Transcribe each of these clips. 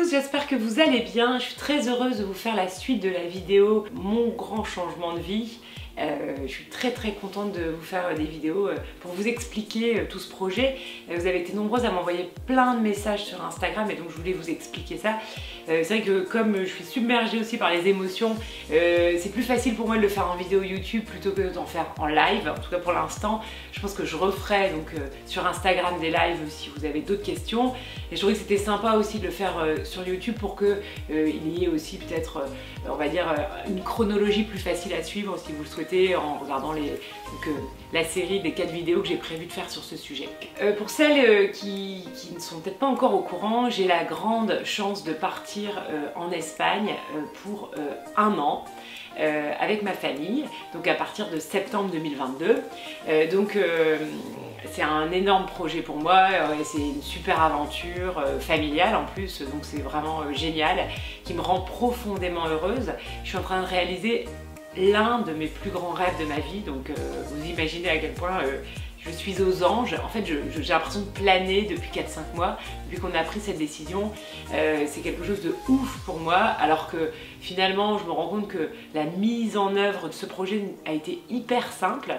tous, j'espère que vous allez bien. Je suis très heureuse de vous faire la suite de la vidéo Mon grand changement de vie. Je suis très contente de vous faire des vidéos pour vous expliquer tout ce projet. Vous avez été nombreuses à m'envoyer plein de messages sur Instagram et donc je voulais vous expliquer ça. C'est vrai que comme je suis submergée aussi par les émotions, c'est plus facile pour moi de le faire en vidéo YouTube plutôt que d'en faire en live. En tout cas pour l'instant, je pense que je referai donc sur Instagram des lives si vous avez d'autres questions. Et je trouvais que c'était sympa aussi de le faire sur YouTube pour que il y ait aussi peut-être, on va dire, une chronologie plus facile à suivre si vous le souhaitez en regardant la série des 4 vidéos que j'ai prévu de faire sur ce sujet. Pour celles qui ne sont peut-être pas encore au courant, j'ai la grande chance de partir en Espagne pour 1 an. Avec ma famille, donc à partir de septembre 2022. C'est un énorme projet pour moi, c'est une super aventure familiale en plus, donc c'est vraiment génial, qui me rend profondément heureuse. Je suis en train de réaliser l'un de mes plus grands rêves de ma vie, donc vous imaginez à quel point je suis aux anges. En fait, j'ai l'impression de planer depuis 4-5 mois, depuis qu'on a pris cette décision. C'est quelque chose de ouf pour moi, alors que finalement, je me rends compte que la mise en œuvre de ce projet a été hyper simple.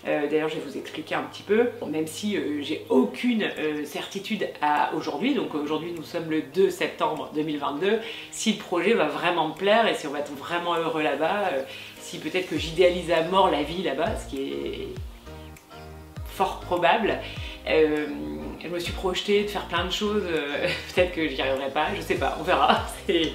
D'ailleurs, je vais vous expliquer un petit peu, même si j'ai aucune certitude à aujourd'hui. Donc aujourd'hui, nous sommes le 2 septembre 2022. Si le projet va vraiment me plaire et si on va être vraiment heureux là-bas, si peut-être que j'idéalise à mort la vie là-bas, ce qui est fort probable. Je me suis projetée de faire plein de choses, peut-être que j'y arriverai pas, je sais pas, on verra, c'est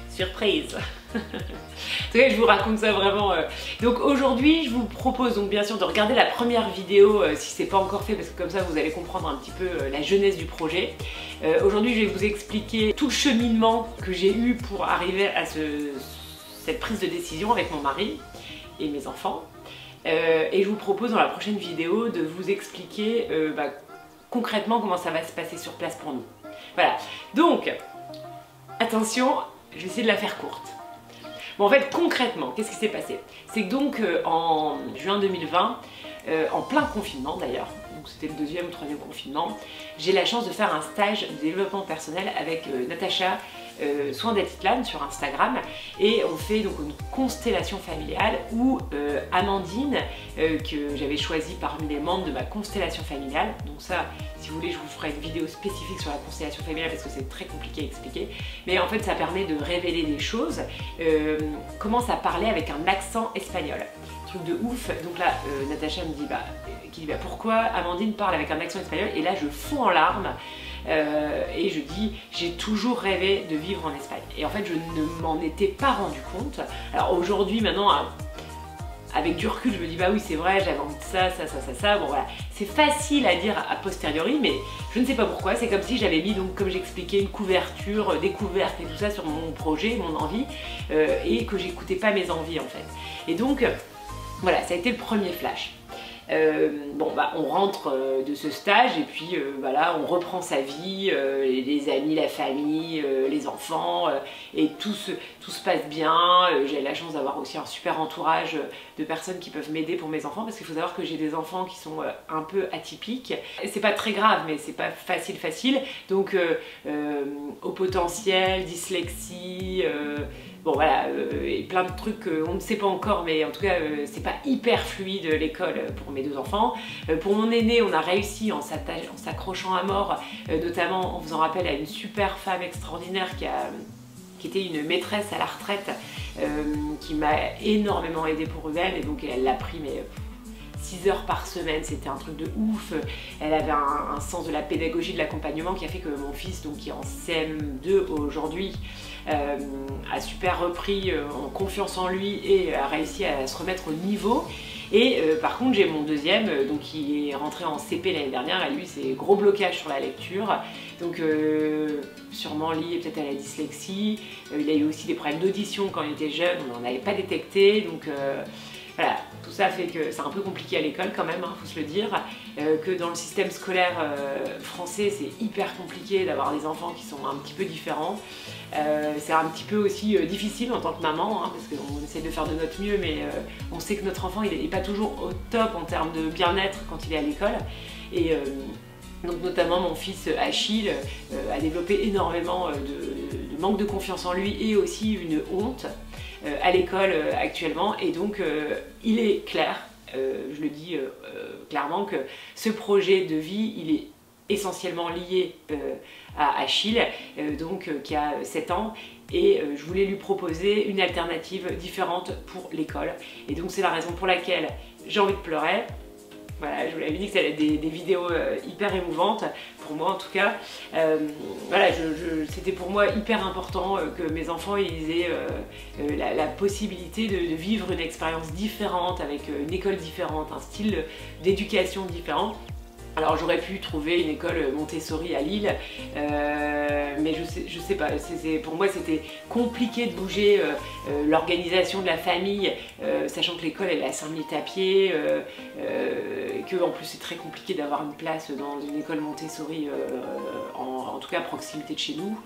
surprise. En tout cas, je vous raconte ça vraiment. Donc aujourd'hui, je vous propose donc bien sûr de regarder la première vidéo si c'est pas encore fait, parce que comme ça vous allez comprendre un petit peu la genèse du projet. Aujourd'hui, je vais vous expliquer tout le cheminement que j'ai eu pour arriver à cette prise de décision avec mon mari et mes enfants. Et je vous propose dans la prochaine vidéo de vous expliquer concrètement comment ça va se passer sur place pour nous. Voilà, donc attention, je vais essayer de la faire courte. Bon, en fait, concrètement, qu'est-ce qui s'est passé? C'est que donc en juin 2020, en plein confinement d'ailleurs, donc c'était le 2e ou 3e confinement, j'ai la chance de faire un stage de développement personnel avec Natacha Soin d'Atitlan sur Instagram, et on fait donc une constellation familiale où Amandine, que j'avais choisie parmi les membres de ma constellation familiale, donc ça, si vous voulez, je vous ferai une vidéo spécifique sur la constellation familiale parce que c'est très compliqué à expliquer, mais en fait ça permet de révéler des choses, commence à parler avec un accent espagnol. Truc de ouf. Donc là, Natacha me dit pourquoi Amandine parle avec un accent espagnol, et là je fonds en larmes. Et je dis, j'ai toujours rêvé de vivre en Espagne. Et en fait, je ne m'en étais pas rendu compte. Alors aujourd'hui, maintenant, avec du recul, je me dis, bah oui, c'est vrai, j'avais envie de ça. Bon voilà, c'est facile à dire a posteriori, mais je ne sais pas pourquoi. C'est comme si j'avais mis, donc, comme j'expliquais, une couverture, découverte et tout ça sur mon projet, mon envie, et que j'écoutais pas mes envies en fait. Et donc, voilà, ça a été le premier flash. On rentre de ce stage et puis voilà, on reprend sa vie, les amis, la famille, les enfants, et tout se passe bien. J'ai la chance d'avoir aussi un super entourage de personnes qui peuvent m'aider pour mes enfants, parce qu'il faut savoir que j'ai des enfants qui sont un peu atypiques. C'est pas très grave, mais c'est pas facile. Donc au potentiel, dyslexie, bon voilà, et plein de trucs qu'on ne sait pas encore, mais en tout cas c'est pas hyper fluide l'école pour mes 2 enfants. Pour mon aîné, on a réussi en s'accrochant à mort, notamment en faisant appel à une super femme extraordinaire qui était une maîtresse à la retraite, qui m'a énormément aidée pour Ruben, et donc elle l'a pris mais 6 heures par semaine, c'était un truc de ouf. Elle avait un sens de la pédagogie, de l'accompagnement, qui a fait que mon fils, donc qui est en CM2 aujourd'hui, a super repris en confiance en lui et a réussi à se remettre au niveau. Et par contre, j'ai mon deuxième, donc qui est rentré en CP l'année dernière, et lui c'est gros blocage sur la lecture, donc sûrement lié peut-être à la dyslexie. Il a eu aussi des problèmes d'audition quand il était jeune, on n'en avait pas détecté, donc voilà, tout ça fait que c'est un peu compliqué à l'école quand même, faut se le dire, que dans le système scolaire français, c'est hyper compliqué d'avoir des enfants qui sont un petit peu différents. C'est un petit peu aussi difficile en tant que maman, parce qu'on essaie de faire de notre mieux, mais on sait que notre enfant il n'est pas toujours au top en termes de bien-être quand il est à l'école. Et donc notamment mon fils Achille a développé énormément de manque de confiance en lui et aussi une honte à l'école actuellement. Et donc il est clair, je le dis clairement, que ce projet de vie, il est essentiellement lié à Achille, qui a 7 ans, et je voulais lui proposer une alternative différente pour l'école. Et donc c'est la raison pour laquelle j'ai envie de pleurer. Voilà, je vous l'avais dit que ça allait être des vidéos hyper émouvantes, pour moi en tout cas. Voilà, c'était pour moi hyper important que mes enfants ils aient la possibilité de vivre une expérience différente, avec une école différente, un style d'éducation différent. Alors j'aurais pu trouver une école Montessori à Lille, mais je sais pas, pour moi c'était compliqué de bouger l'organisation de la famille, sachant que l'école elle est à 5 minutes à pied, que en plus c'est très compliqué d'avoir une place dans une école Montessori, en tout cas à proximité de chez nous.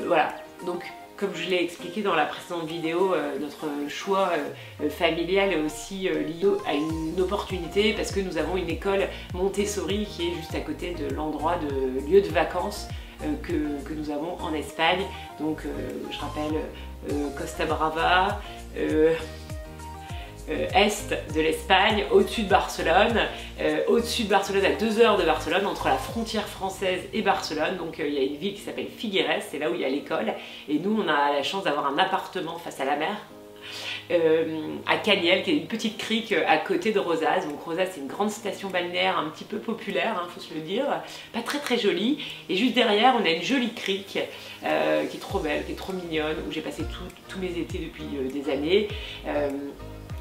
Voilà, donc comme je l'ai expliqué dans la précédente vidéo, notre choix familial est aussi lié à une opportunité parce que nous avons une école Montessori qui est juste à côté de l'endroit de lieu de vacances que nous avons en Espagne. Donc je rappelle Costa Brava, est de l'Espagne, au-dessus de Barcelone, à 2 heures de Barcelone, entre la frontière française et Barcelone. Donc il y a une ville qui s'appelle Figueres, c'est là où il y a l'école, et nous on a la chance d'avoir un appartement face à la mer, à Caniel, qui est une petite crique à côté de Rosas. Donc Rosas c'est une grande station balnéaire un petit peu populaire, faut se le dire, pas très jolie, et juste derrière on a une jolie crique qui est trop belle, qui est trop mignonne, où j'ai passé tous mes étés depuis des années,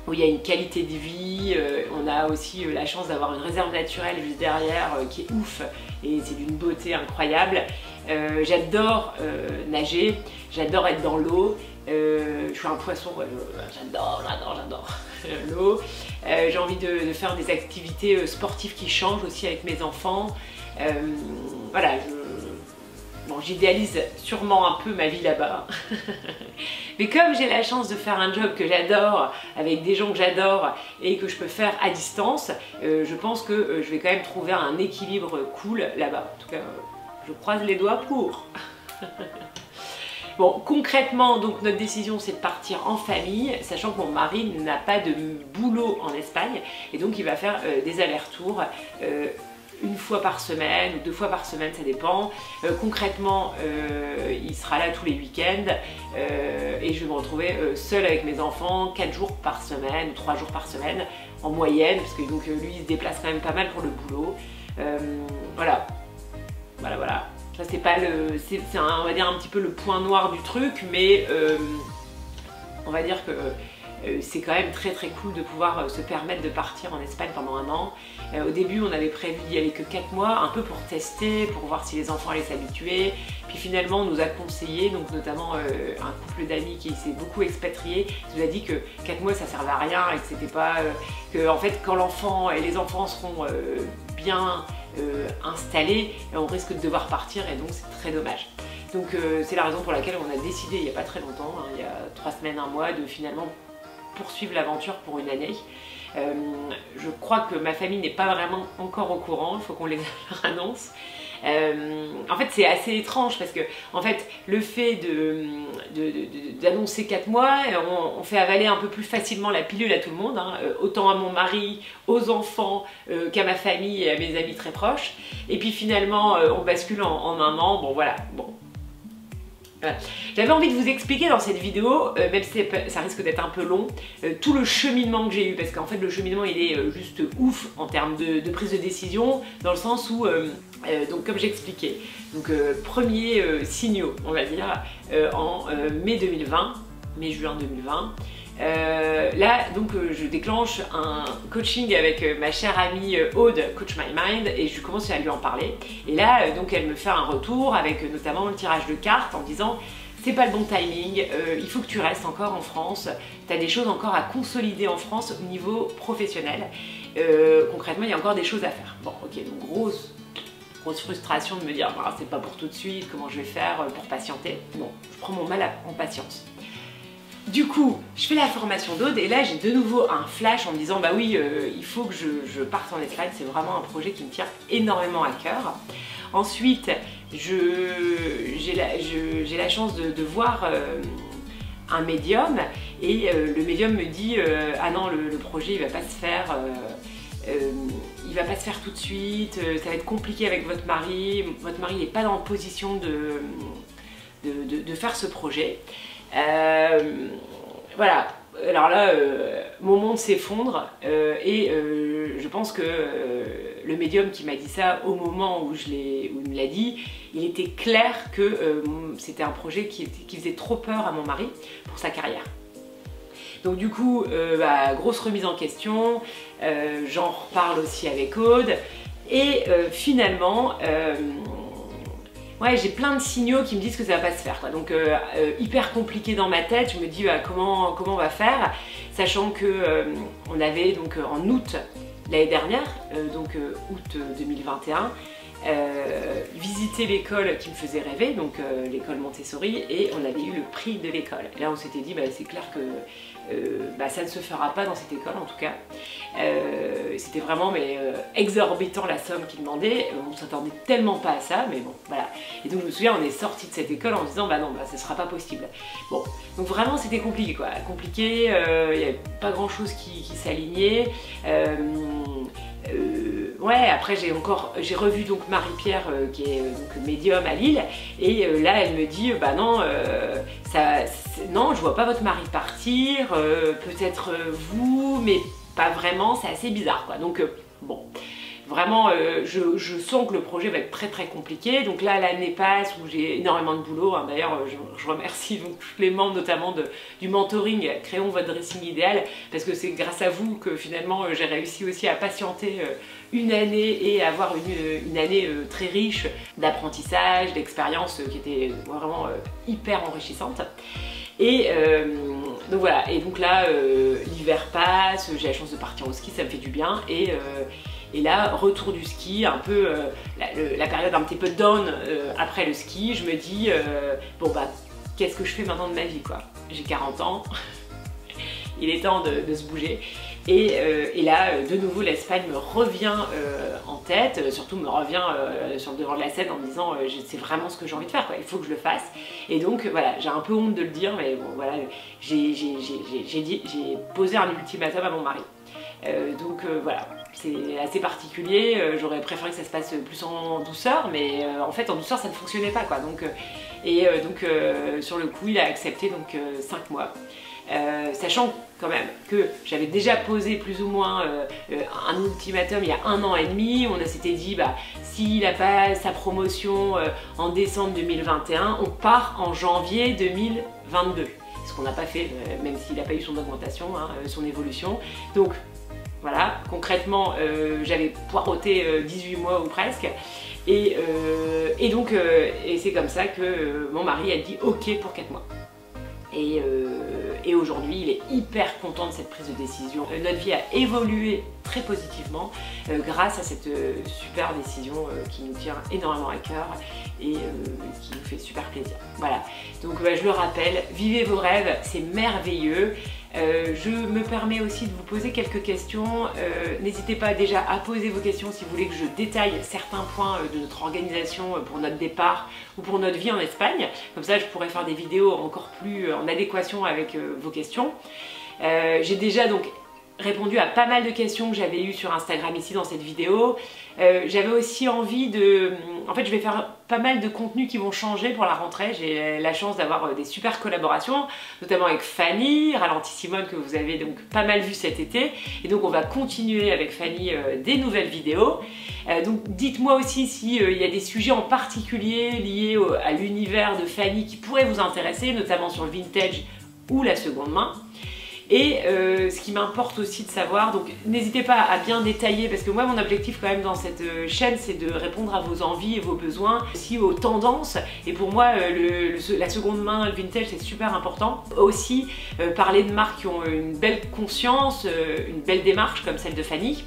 où il y a une qualité de vie. On a aussi la chance d'avoir une réserve naturelle juste derrière qui est ouf, et c'est d'une beauté incroyable. J'adore nager, j'adore être dans l'eau, je suis un poisson, j'adore l'eau. J'ai envie de faire des activités sportives qui changent aussi avec mes enfants. Voilà, bon, j'idéalise sûrement un peu ma vie là-bas, mais comme j'ai la chance de faire un job que j'adore, avec des gens que j'adore et que je peux faire à distance, je pense que je vais quand même trouver un équilibre cool là-bas. En tout cas, je croise les doigts pour. Bon, concrètement, donc notre décision c'est de partir en famille, sachant que mon mari n'a pas de boulot en Espagne, et donc il va faire des allers-retours. Une fois par semaine ou 2 fois par semaine, ça dépend. Concrètement, il sera là tous les week-ends et je vais me retrouver seule avec mes enfants 4 jours par semaine ou 3 jours par semaine en moyenne, parce que donc, lui il se déplace quand même pas mal pour le boulot. Voilà. Ça c'est pas on va dire un petit peu le point noir du truc, mais on va dire que c'est quand même très cool de pouvoir se permettre de partir en Espagne pendant 1 an. Au début on avait prévu d'y aller que 4 mois, un peu pour tester, pour voir si les enfants allaient s'habituer. Puis finalement on nous a conseillé, donc notamment un couple d'amis qui s'est beaucoup expatrié, qui nous a dit que 4 mois ça servait à rien et que c'était pas... que en fait quand l'enfant et les enfants seront bien installés, on risque de devoir partir, et donc c'est très dommage. Donc c'est la raison pour laquelle on a décidé il n'y a pas très longtemps, il y a 3 semaines, 1 mois, de finalement poursuivre l'aventure pour 1 année. Je crois que ma famille n'est pas vraiment encore au courant, il faut qu'on les annonce. En fait c'est assez étrange parce que en fait le fait d'annoncer 4 mois, on fait avaler un peu plus facilement la pilule à tout le monde, autant à mon mari, aux enfants qu'à ma famille et à mes amis très proches, et puis finalement on bascule en 1 an. Bon voilà, bon. Voilà. J'avais envie de vous expliquer dans cette vidéo, même si ça risque d'être un peu long, tout le cheminement que j'ai eu, parce qu'en fait le cheminement il est juste ouf en termes de prise de décision, dans le sens où, donc comme j'expliquais, donc premiers signaux on va dire, en mai-juin 2020, là donc je déclenche un coaching avec ma chère amie Aude, Coach My Mind, et je commence à lui en parler, et là donc elle me fait un retour avec notamment le tirage de cartes en disant c'est pas le bon timing, il faut que tu restes encore en France, tu as des choses encore à consolider en France au niveau professionnel, concrètement il y a encore des choses à faire. Bon ok, donc grosse frustration de me dire bah, c'est pas pour tout de suite, comment je vais faire pour patienter. Bon, je prends mon mal en patience. Du coup, je fais la formation d'Aude, et là j'ai de nouveau un flash en me disant bah oui, il faut que je parte en Espagne, c'est vraiment un projet qui me tient énormément à cœur. Ensuite, j'ai la chance de voir un médium et le médium me dit ah non, le projet il va pas se faire, il va pas se faire tout de suite, ça va être compliqué avec votre mari n'est pas dans la position de faire ce projet. Voilà, alors là mon monde s'effondre et je pense que le médium qui m'a dit ça au moment où il me l'a dit, il était clair que c'était un projet qui faisait trop peur à mon mari pour sa carrière. Donc du coup, grosse remise en question, j'en reparle aussi avec Aude et finalement, ouais, j'ai plein de signaux qui me disent que ça va pas se faire, quoi. Donc hyper compliqué dans ma tête, je me dis comment on va faire, sachant que on avait donc en août l'année dernière, août 2021, visiter l'école qui me faisait rêver, donc l'école Montessori, et on avait eu le prix de l'école. Et là on s'était dit c'est clair que ça ne se fera pas dans cette école en tout cas. C'était vraiment exorbitant la somme qu'ils demandaient, on s'attendait tellement pas à ça, mais bon voilà. Et donc je me souviens, on est sorti de cette école en se disant non, ce sera pas possible. Bon, donc vraiment c'était compliqué quoi, compliqué, il n'y avait pas grand chose qui s'alignait. Ouais, après j'ai revu donc Marie-Pierre qui est donc médium à Lille et là elle me dit non, non, je vois pas votre mari partir, peut-être vous, mais pas vraiment, c'est assez bizarre quoi. Donc bon, vraiment je sens que le projet va être très compliqué. Donc là l'année passe où j'ai énormément de boulot, hein. D'ailleurs je remercie donc tous les membres notamment du mentoring Créons votre dressing idéal, parce que c'est grâce à vous que finalement j'ai réussi aussi à patienter une année et avoir une année très riche d'apprentissage, d'expérience qui était vraiment hyper enrichissante. Et donc voilà, et donc là l'hiver passe, j'ai la chance de partir au ski, ça me fait du bien et là, retour du ski, un peu la période un petit peu down après le ski, je me dis qu'est-ce que je fais maintenant de ma vie quoi. J'ai 40 ans, il est temps de se bouger. Et là, de nouveau, l'Espagne me revient en tête, surtout me revient sur le devant de la scène en me disant c'est vraiment ce que j'ai envie de faire, quoi. Il faut que je le fasse. Et donc voilà, j'ai un peu honte de le dire, mais bon voilà, j'ai posé un ultimatum à mon mari. Voilà, c'est assez particulier, j'aurais préféré que ça se passe plus en douceur, mais en fait en douceur ça ne fonctionnait pas quoi. Donc, sur le coup il a accepté 5 mois. Sachant quand même que j'avais déjà posé plus ou moins un ultimatum il y a 1 an et demi, on s'était dit s'il n'a pas sa promotion en décembre 2021, on part en janvier 2022. Ce qu'on n'a pas fait, même s'il n'a pas eu son augmentation, son évolution. Donc voilà, concrètement j'avais poireauté 18 mois ou presque. Et c'est comme ça que mon mari a dit ok pour 4 mois. Et aujourd'hui, il est hyper content de cette prise de décision. Notre vie a évolué très positivement grâce à cette super décision qui nous tient énormément à cœur et qui nous fait super plaisir. Voilà, donc je le rappelle, vivez vos rêves, c'est merveilleux. Je me permets aussi de vous poser quelques questions. N'hésitez pas déjà à poser vos questions si vous voulez que je détaille certains points de notre organisation pour notre départ ou pour notre vie en Espagne. Comme ça, je pourrais faire des vidéos encore plus en adéquation avec vos questions. J'ai déjà donc répondu à pas mal de questions que j'avais eues sur Instagram ici dans cette vidéo. J'avais aussi envie de... En fait, je vais faire pas mal de contenus qui vont changer pour la rentrée. J'ai la chance d'avoir des super collaborations, notamment avec Fanny, Ralenti Simone, que vous avez donc pas mal vu cet été. Et donc, on va continuer avec Fanny des nouvelles vidéos. Donc, dites-moi aussi s'il y a des sujets en particulier liés à l'univers de Fanny qui pourraient vous intéresser, notamment sur le vintage ou la seconde main. Et ce qui m'importe aussi de savoir, donc n'hésitez pas à bien détailler, parce que moi mon objectif quand même dans cette chaîne c'est de répondre à vos envies et vos besoins, aussi aux tendances, et pour moi la seconde main, le vintage c'est super important. Aussi parler de marques qui ont une belle conscience, une belle démarche comme celle de Fanny.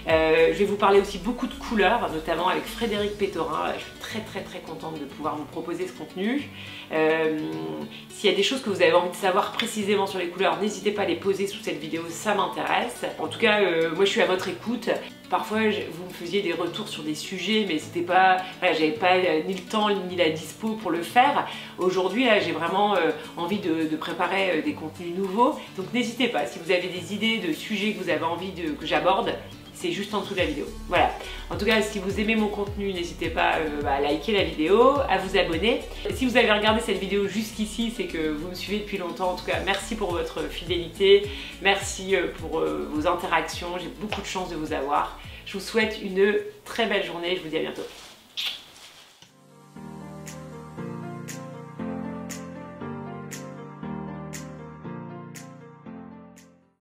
Je vais vous parler aussi beaucoup de couleurs, notamment avec Frédéric Pétorin. Je suis très contente de pouvoir vous proposer ce contenu. S'il y a des choses que vous avez envie de savoir précisément sur les couleurs, n'hésitez pas à les poser sous cette vidéo, ça m'intéresse. En tout cas, moi je suis à votre écoute. Parfois vous me faisiez des retours sur des sujets, mais c'était pas, voilà, j'avais pas ni le temps ni la dispo pour le faire. Aujourd'hui là, j'ai vraiment envie de préparer des contenus nouveaux. Donc n'hésitez pas, si vous avez des idées de sujets que vous avez envie que j'aborde, c'est juste en dessous de la vidéo. Voilà. En tout cas, si vous aimez mon contenu, n'hésitez pas à liker la vidéo, à vous abonner. Si vous avez regardé cette vidéo jusqu'ici, c'est que vous me suivez depuis longtemps. En tout cas, merci pour votre fidélité. Merci pour vos interactions. J'ai beaucoup de chance de vous avoir. Je vous souhaite une très belle journée. Je vous dis à bientôt.